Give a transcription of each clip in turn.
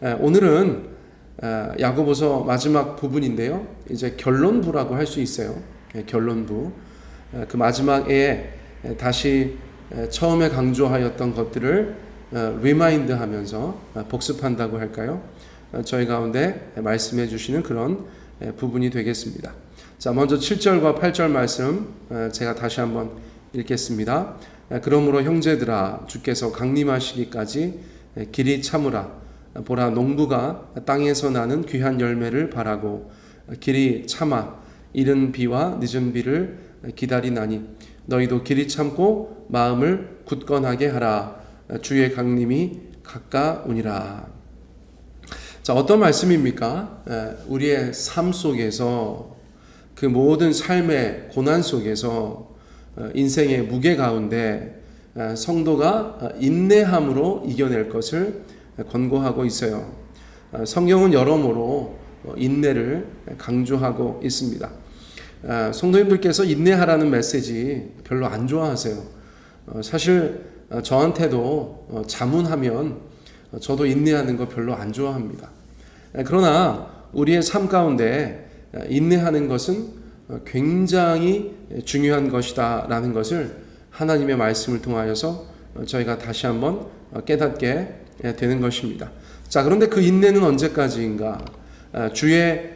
오늘은 야고보서 마지막 부분인데요. 이제 결론부라고 할 수 있어요. 결론부. 그 마지막에 다시 처음에 강조하였던 것들을 리마인드 하면서 복습한다고 할까요? 저희 가운데 말씀해 주시는 그런 부분이 되겠습니다. 자, 먼저 7절과 8절 말씀 제가 다시 한번 읽겠습니다. 그러므로 형제들아, 주께서 강림하시기까지 길이 참으라. 보라, 농부가 땅에서 나는 귀한 열매를 바라고 길이 참아 이른 비와 늦은 비를 기다리나니 너희도 길이 참고 마음을 굳건하게 하라. 주의 강림이 가까우니라. 자, 어떤 말씀입니까? 우리의 삶 속에서, 그 모든 삶의 고난 속에서, 인생의 무게 가운데 성도가 인내함으로 이겨낼 것을 권고하고 있어요. 성경은 여러모로 인내를 강조하고 있습니다. 성도님들께서 인내하라는 메시지 별로 안 좋아하세요. 사실 저한테도 자문하면 저도 인내하는 거 별로 안 좋아합니다. 그러나 우리의 삶 가운데 인내하는 것은 굉장히 중요한 것이다 라는 것을 하나님의 말씀을 통하여서 저희가 다시 한번 깨닫게 되는 것입니다. 자, 그런데 그 인내는 언제까지인가? 주의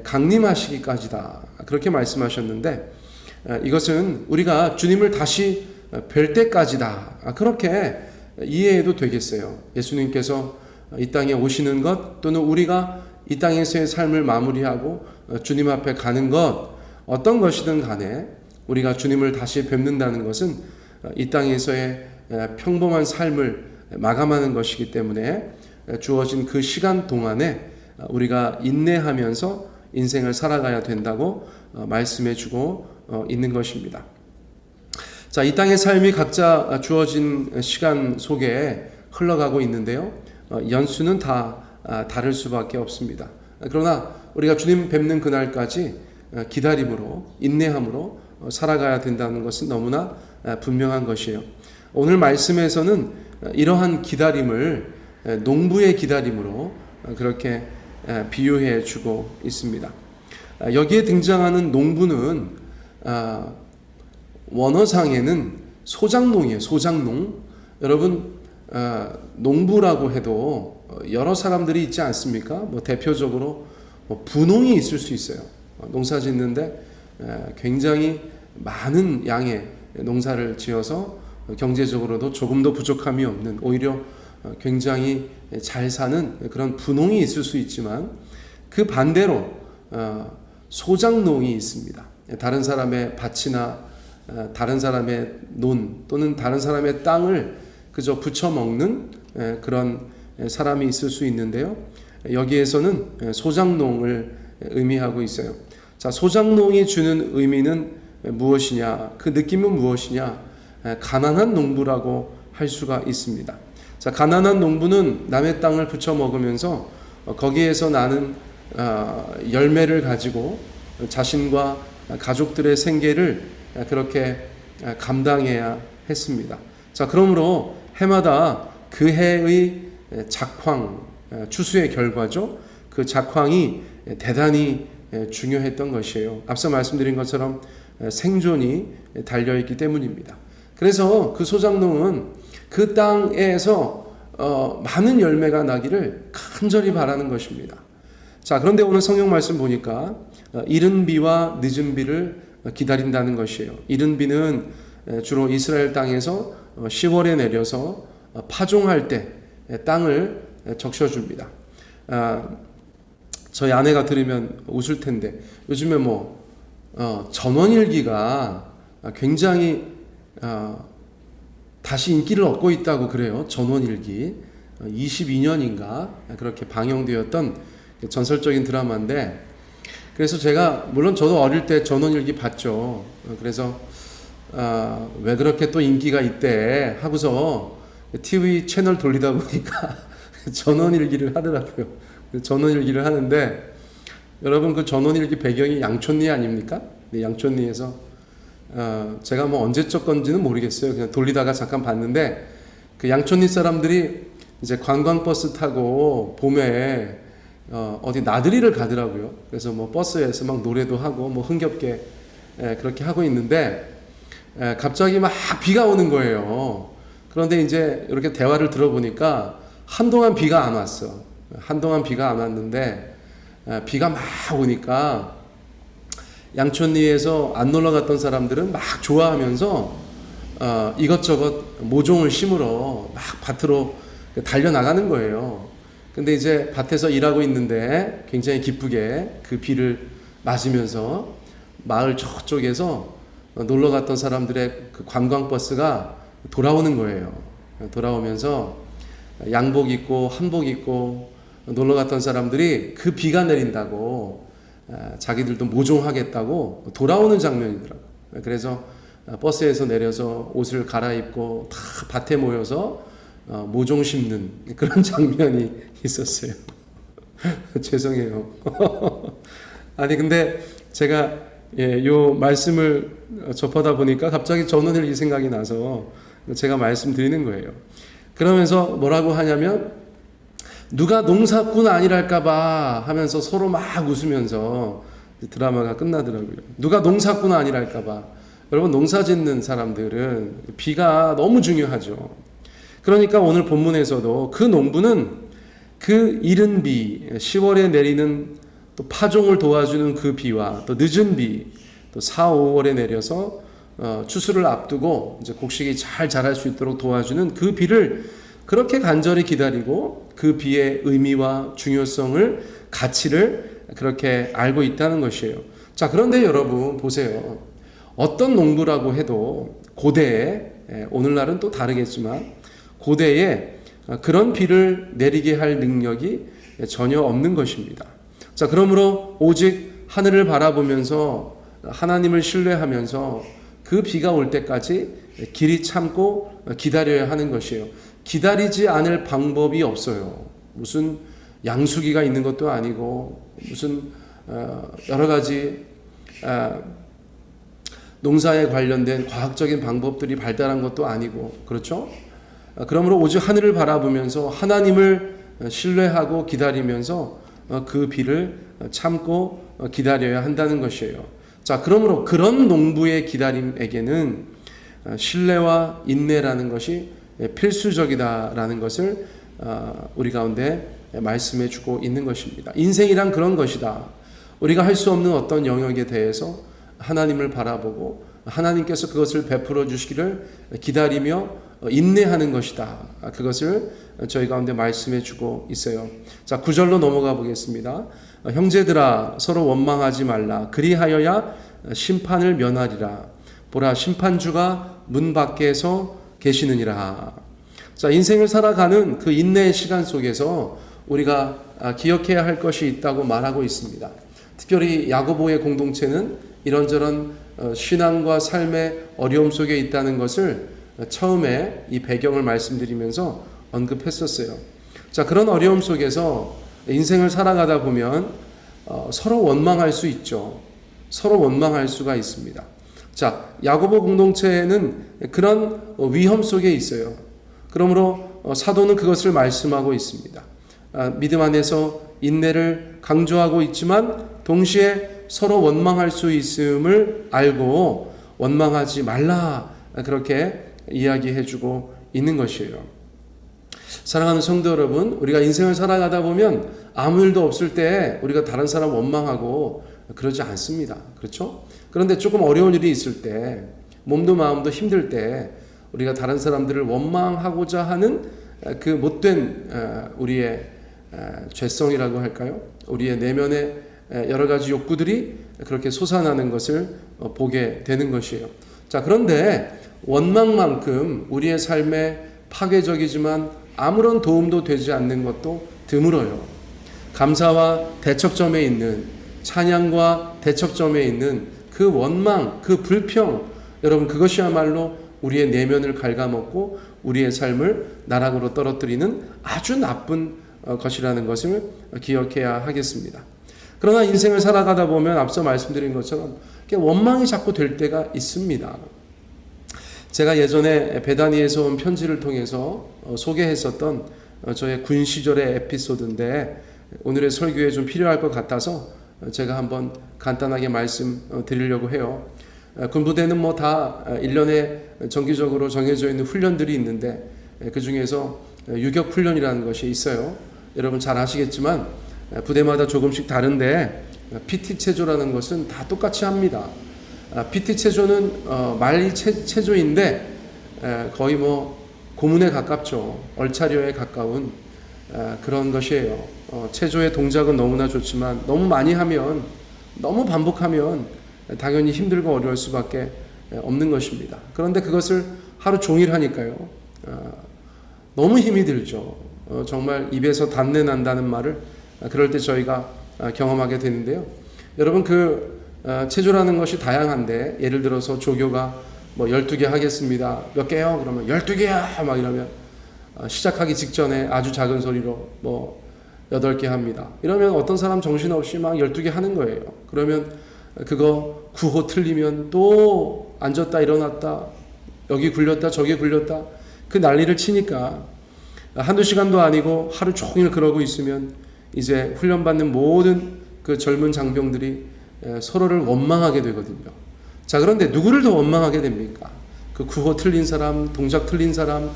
강림하시기까지다, 그렇게 말씀하셨는데, 이것은 우리가 주님을 다시 뵐 때까지다, 그렇게 이해해도 되겠어요. 예수님께서 이 땅에 오시는 것, 또는 우리가 이 땅에서의 삶을 마무리하고 주님 앞에 가는 것, 어떤 것이든 간에 우리가 주님을 다시 뵙는다는 것은 이 땅에서의 평범한 삶을 마감하는 것이기 때문에 주어진 그 시간 동안에 우리가 인내하면서 인생을 살아가야 된다고 말씀해 주고 있는 것입니다. 자, 이 땅의 삶이 각자 주어진 시간 속에 흘러가고 있는데요. 연수는 다 다를 수밖에 없습니다. 그러나 우리가 주님 뵙는 그날까지 기다림으로, 인내함으로 살아가야 된다는 것은 너무나 분명한 것이에요. 오늘 말씀에서는 이러한 기다림을 농부의 기다림으로 그렇게 비유해 주고 있습니다. 여기에 등장하는 농부는 원어상에는 소작농이에요. 소작농. 여러분, 농부라고 해도 여러 사람들이 있지 않습니까? 대표적으로 분홍이 있을 수 있어요. 농사 짓는데 굉장히 많은 양의 농사를 지어서 경제적으로도 조금도 부족함이 없는, 오히려 굉장히 잘 사는 그런 분홍이 있을 수 있지만, 그 반대로 소작농이 있습니다. 다른 사람의 밭이나 다른 사람의 논, 또는 다른 사람의 땅을 그저 부쳐먹는 그런 사람이 있을 수 있는데요. 여기에서는 소작농을 의미하고 있어요. 자, 소작농이 주는 의미는 무엇이냐? 그 느낌은 무엇이냐? 가난한 농부라고 할 수가 있습니다. 자, 가난한 농부는 남의 땅을 부쳐 먹으면서 거기에서 나는 열매를 가지고 자신과 가족들의 생계를 그렇게 감당해야 했습니다. 자, 그러므로 해마다 그 해의 작황, 추수의 결과죠. 그 작황이 대단히 중요했던 것이에요. 앞서 말씀드린 것처럼 생존이 달려있기 때문입니다. 그래서 그 소작농은 그 땅에서 많은 열매가 나기를 간절히 바라는 것입니다. 자, 그런데 오늘 성경 말씀 보니까 이른 비와 늦은 비를 기다린다는 것이에요. 이른 비는 주로 이스라엘 땅에서 10월에 내려서 파종할 때 땅을 적셔줍니다. 저희 아내가 들으면 웃을 텐데, 요즘에 전원일기가 굉장히 다시 인기를 얻고 있다고 그래요. 전원일기 22년인가 그렇게 방영되었던 전설적인 드라마인데, 그래서 제가, 물론 저도 어릴 때 전원일기 봤죠. 그래서 왜 그렇게 또 인기가 있대 하고서 TV 채널 돌리다 보니까 전원일기를 하더라고요. 전원일기를 하는데, 여러분, 그 전원일기 배경이 양촌리 아닙니까? 네, 양촌리에서 제가 언제적 건지는 모르겠어요. 그냥 돌리다가 잠깐 봤는데, 그 양촌리 사람들이 이제 관광버스 타고 봄에 어디 나들이를 가더라고요. 그래서 뭐 버스에서 막 노래도 하고 뭐 흥겹게 그렇게 하고 있는데 갑자기 막 비가 오는 거예요. 그런데 이제 이렇게 대화를 들어보니까 한동안 비가 안 왔어. 한동안 비가 안 왔는데 비가 막 오니까 양촌리에서 안 놀러 갔던 사람들은 막 좋아하면서 이것저것 모종을 심으러 막 밭으로 달려나가는 거예요. 근데 이제 밭에서 일하고 있는데 굉장히 기쁘게 그 비를 맞으면서 마을 저쪽에서 놀러 갔던 사람들의 그 관광버스가 돌아오는 거예요. 돌아오면서 양복 입고 한복 입고 놀러 갔던 사람들이 그 비가 내린다고 자기들도 모종하겠다고 돌아오는 장면이더라고요. 그래서 버스에서 내려서 옷을 갈아입고 다 밭에 모여서 모종 심는 그런 장면이 있었어요. 죄송해요. 아니 근데 제가 요 말씀을 접하다 보니까 갑자기 전원일기 생각이 나서 제가 말씀드리는 거예요. 그러면서 뭐라고 하냐면 누가 농사꾼 아니랄까봐 하면서 서로 막 웃으면서 드라마가 끝나더라고요. 누가 농사꾼 아니랄까봐. 여러분 농사 짓는 사람들은 비가 너무 중요하죠. 그러니까 오늘 본문에서도 그 농부는 그 이른 비 10월에 내리는 또 파종을 도와주는 그 비와 또 늦은 비 또 4, 5월에 내려서 추수를 앞두고 이제 곡식이 잘 자랄 수 있도록 도와주는 그 비를 그렇게 간절히 기다리고 그 비의 의미와 중요성을 가치를 그렇게 알고 있다는 것이에요. 자, 그런데 여러분 보세요. 어떤 농부라고 해도 고대에 오늘날은 또 다르겠지만 고대에 그런 비를 내리게 할 능력이 전혀 없는 것입니다. 자, 그러므로 오직 하늘을 바라보면서 하나님을 신뢰하면서 그 비가 올 때까지 길이 참고 기다려야 하는 것이에요. 기다리지 않을 방법이 없어요. 무슨 양수기가 있는 것도 아니고 무슨 여러 가지 농사에 관련된 과학적인 방법들이 발달한 것도 아니고 그렇죠? 그러므로 오직 하늘을 바라보면서 하나님을 신뢰하고 기다리면서 그 비를 참고 기다려야 한다는 것이에요. 자, 그러므로 그런 농부의 기다림에게는 신뢰와 인내라는 것이 필수적이다라는 것을 우리 가운데 말씀해 주고 있는 것입니다. 인생이란 그런 것이다. 우리가 할 수 없는 어떤 영역에 대해서 하나님을 바라보고 하나님께서 그것을 베풀어 주시기를 기다리며 인내하는 것이다. 그것을 저희 가운데 말씀해 주고 있어요. 자, 9절로 넘어가 보겠습니다. 형제들아 서로 원망하지 말라. 그리하여야 심판을 면하리라. 보라 심판주가 문 밖에서 계시느니라. 자, 인생을 살아가는 그 인내의 시간 속에서 우리가 기억해야 할 것이 있다고 말하고 있습니다. 특별히 야고보의 공동체는 이런저런 신앙과 삶의 어려움 속에 있다는 것을 처음에 이 배경을 말씀드리면서 언급했었어요. 자, 그런 어려움 속에서 인생을 살아가다 보면 서로 원망할 수 있죠. 서로 원망할 수가 있습니다. 자, 야고보 공동체는 그런 위험 속에 있어요. 그러므로 사도는 그것을 말씀하고 있습니다. 믿음 안에서 인내를 강조하고 있지만 동시에 서로 원망할 수 있음을 알고 원망하지 말라 그렇게 이야기해주고 있는 것이에요. 사랑하는 성도 여러분, 우리가 인생을 살아가다 보면 아무 일도 없을 때 우리가 다른 사람 원망하고 그러지 않습니다. 그렇죠? 그런데 조금 어려운 일이 있을 때, 몸도 마음도 힘들 때 우리가 다른 사람들을 원망하고자 하는 그 못된 우리의 죄성이라고 할까요? 우리의 내면의 여러 가지 욕구들이 그렇게 솟아나는 것을 보게 되는 것이에요. 자, 그런데 원망만큼 우리의 삶에 파괴적이지만 아무런 도움도 되지 않는 것도 드물어요. 감사와 대척점에 있는, 찬양과 대척점에 있는 그 원망, 그 불평, 여러분 그것이야말로 우리의 내면을 갉아먹고 우리의 삶을 나락으로 떨어뜨리는 아주 나쁜 것이라는 것을 기억해야 하겠습니다. 그러나 인생을 살아가다 보면 앞서 말씀드린 것처럼 원망이 자꾸 될 때가 있습니다. 제가 예전에 베다니에서 온 편지를 통해서 소개했었던 저의 군 시절의 에피소드인데 오늘의 설교에 좀 필요할 것 같아서 제가 한번 간단하게 말씀 드리려고 해요. 군부대는 뭐 다 1년에 정기적으로 정해져 있는 훈련들이 있는데 그 중에서 유격 훈련이라는 것이 있어요. 여러분 잘 아시겠지만 부대마다 조금씩 다른데 PT 체조라는 것은 다 똑같이 합니다. PT 체조는 말리 체조인데 거의 뭐 고문에 가깝죠. 얼차려에 가까운 그런 것이에요. 체조의 동작은 너무나 좋지만 너무 많이 하면, 너무 반복하면 당연히 힘들고 어려울 수밖에 없는 것입니다. 그런데 그것을 하루 종일 하니까요, 너무 힘이 들죠. 정말 입에서 단내 난다는 말을 그럴 때 저희가 경험하게 되는데요. 여러분 체조라는 것이 다양한데, 예를 들어서 조교가 뭐 12개 하겠습니다. 몇 개요? 그러면 12개야! 막 이러면 시작하기 직전에 아주 작은 소리로 뭐 8개 합니다. 이러면 어떤 사람 정신없이 막 12개 하는 거예요. 그러면 그거 9호 틀리면 또 앉았다 일어났다, 여기 굴렸다 저기 굴렸다, 그 난리를 치니까 한두 시간도 아니고 하루 종일 그러고 있으면 이제 훈련받는 모든 그 젊은 장병들이 서로를 원망하게 되거든요. 자, 그런데 누구를 더 원망하게 됩니까? 그 9호 틀린 사람, 동작 틀린 사람,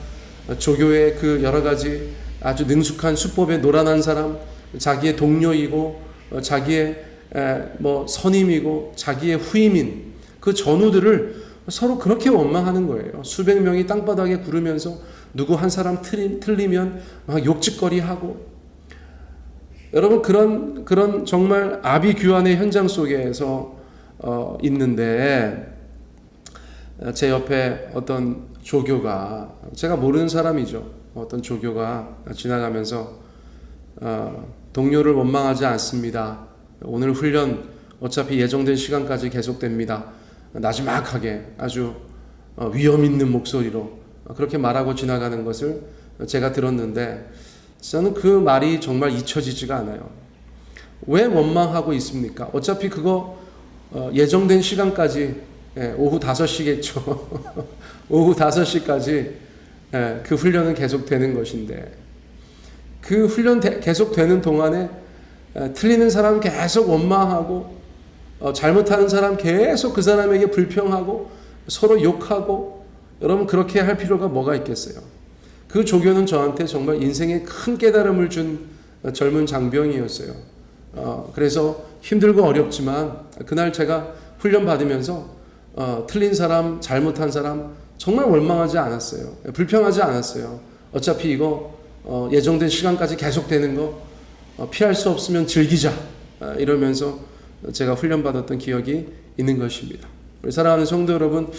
조교의 그 여러 가지 아주 능숙한 수법에 노란한 사람, 자기의 동료이고 자기의 뭐 선임이고 자기의 후임인 그 전우들을 서로 그렇게 원망하는 거예요. 수백 명이 땅바닥에 구르면서 누구 한 사람 틀리면 막 욕짓거리하고. 여러분 그런 정말 아비규환의 현장 속에서 있는데, 제 옆에 어떤 조교가, 제가 모르는 사람이죠. 어떤 조교가 지나가면서 동료를 원망하지 않습니다. 오늘 훈련 어차피 예정된 시간까지 계속됩니다. 나지막하게 아주 위험 있는 목소리로 그렇게 말하고 지나가는 것을 제가 들었는데, 저는 그 말이 정말 잊혀지지가 않아요. 왜 원망하고 있습니까? 어차피 그거 예정된 시간까지, 오후 5시겠죠. 오후 5시까지 그 훈련은 계속되는 것인데, 그 훈련 계속되는 동안에 틀리는 사람 계속 원망하고, 잘못하는 사람 계속 그 사람에게 불평하고 서로 욕하고, 여러분 그렇게 할 필요가 뭐가 있겠어요? 그 조교는 저한테 정말 인생에 큰 깨달음을 준 젊은 장병이었어요. 그래서 힘들고 어렵지만 그날 제가 훈련 받으면서 틀린 사람, 잘못한 사람 정말 원망하지 않았어요. 불평하지 않았어요. 어차피 이거 예정된 시간까지 계속되는 거 피할 수 없으면 즐기자, 이러면서 제가 훈련 받았던 기억이 있는 것입니다. 우리 사랑하는 성도 여러분,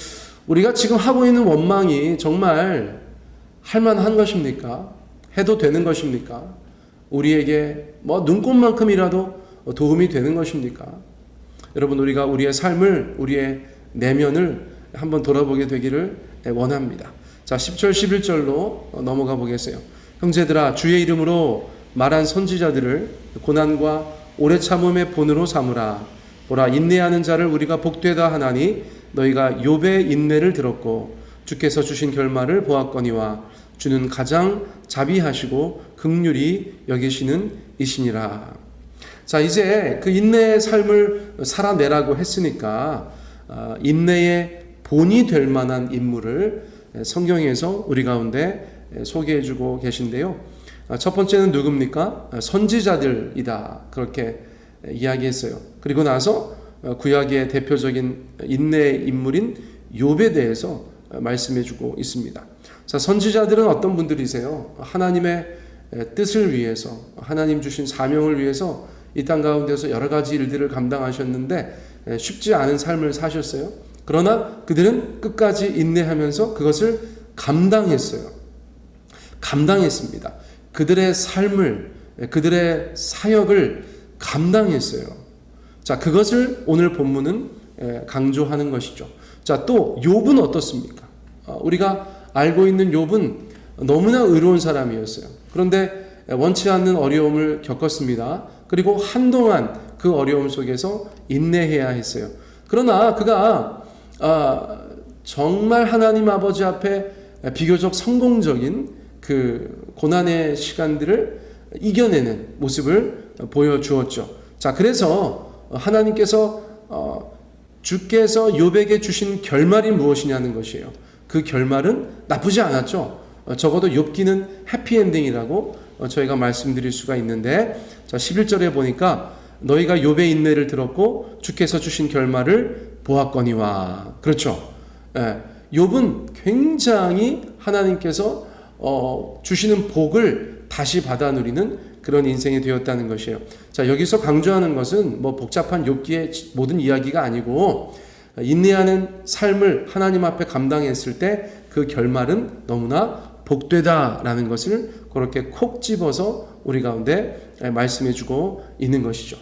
우리가 지금 하고 있는 원망이 정말 할만한 것입니까? 해도 되는 것입니까? 우리에게 뭐 눈꽃만큼이라도 도움이 되는 것입니까? 여러분, 우리가 우리의 삶을, 우리의 내면을 한번 돌아보게 되기를 원합니다. 자, 10절 11절로 넘어가 보겠어요. 형제들아, 주의 이름으로 말한 선지자들을 고난과 오래 참음의 본으로 삼으라. 보라, 인내하는 자를 우리가 복되다 하나니 너희가 욥의 인내를 들었고 주께서 주신 결말을 보았거니와 주는 가장 자비하시고 긍휼히 여기시는 이시니라. 자, 이제 그 인내의 삶을 살아내라고 했으니까 인내의 본이 될 만한 인물을 성경에서 우리 가운데 소개해주고 계신데요. 첫 번째는 누굽니까? 선지자들이다, 그렇게 이야기했어요. 그리고 나서 구약의 대표적인 인내의 인물인 욥에 대해서 말씀해주고 있습니다. 자, 선지자들은 어떤 분들이세요? 하나님의 뜻을 위해서, 하나님 주신 사명을 위해서 이 땅 가운데서 여러 가지 일들을 감당하셨는데 쉽지 않은 삶을 사셨어요. 그러나 그들은 끝까지 인내하면서 그것을 감당했어요. 감당했습니다. 그들의 삶을, 그들의 사역을 감당했어요. 자, 그것을 오늘 본문은 강조하는 것이죠. 자, 또 욥은 어떻습니까? 우리가 알고 있는 욥은 너무나 의로운 사람이었어요. 그런데 원치 않는 어려움을 겪었습니다. 그리고 한동안 그 어려움 속에서 인내해야 했어요. 그러나 그가 정말 하나님 아버지 앞에 비교적 성공적인 그 고난의 시간들을 이겨내는 모습을 보여주었죠. 자, 그래서 하나님께서 주께서 욥에게 주신 결말이 무엇이냐는 것이에요. 그 결말은 나쁘지 않았죠. 적어도 욥기는 해피엔딩이라고 저희가 말씀드릴 수가 있는데, 자 11절에 보니까 너희가 욥의 인내를 들었고 주께서 주신 결말을 보았거니와. 그렇죠. 예, 욥은 굉장히 하나님께서 주시는 복을 다시 받아 누리는 그런 인생이 되었다는 것이에요. 자, 여기서 강조하는 것은 뭐 복잡한 욥기의 모든 이야기가 아니고, 인내하는 삶을 하나님 앞에 감당했을 때 그 결말은 너무나 복되다라는 것을 그렇게 콕 집어서 우리 가운데 말씀해주고 있는 것이죠.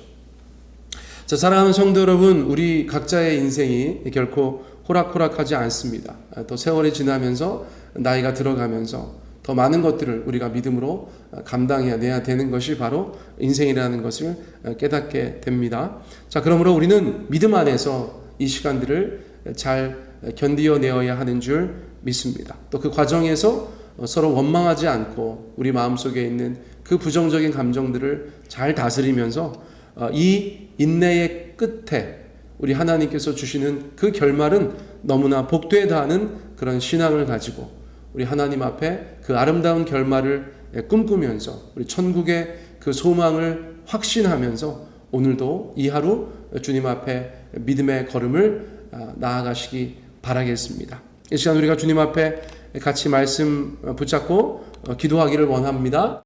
자, 사랑하는 성도 여러분, 우리 각자의 인생이 결코 호락호락하지 않습니다. 또 세월이 지나면서 나이가 들어가면서 더 많은 것들을 우리가 믿음으로 감당해야 되는 것이 바로 인생이라는 것을 깨닫게 됩니다. 자, 그러므로 우리는 믿음 안에서 이 시간들을 잘 견디어내어야 하는 줄 믿습니다. 또 그 과정에서 서로 원망하지 않고 우리 마음속에 있는 그 부정적인 감정들을 잘 다스리면서 이 인내의 끝에 우리 하나님께서 주시는 그 결말은 너무나 복되다 하는 그런 신앙을 가지고 우리 하나님 앞에 그 아름다운 결말을 꿈꾸면서 우리 천국의 그 소망을 확신하면서 오늘도 이 하루 주님 앞에 믿음의 걸음을 나아가시기 바라겠습니다. 이 시간 우리가 주님 앞에 같이 말씀 붙잡고 기도하기를 원합니다.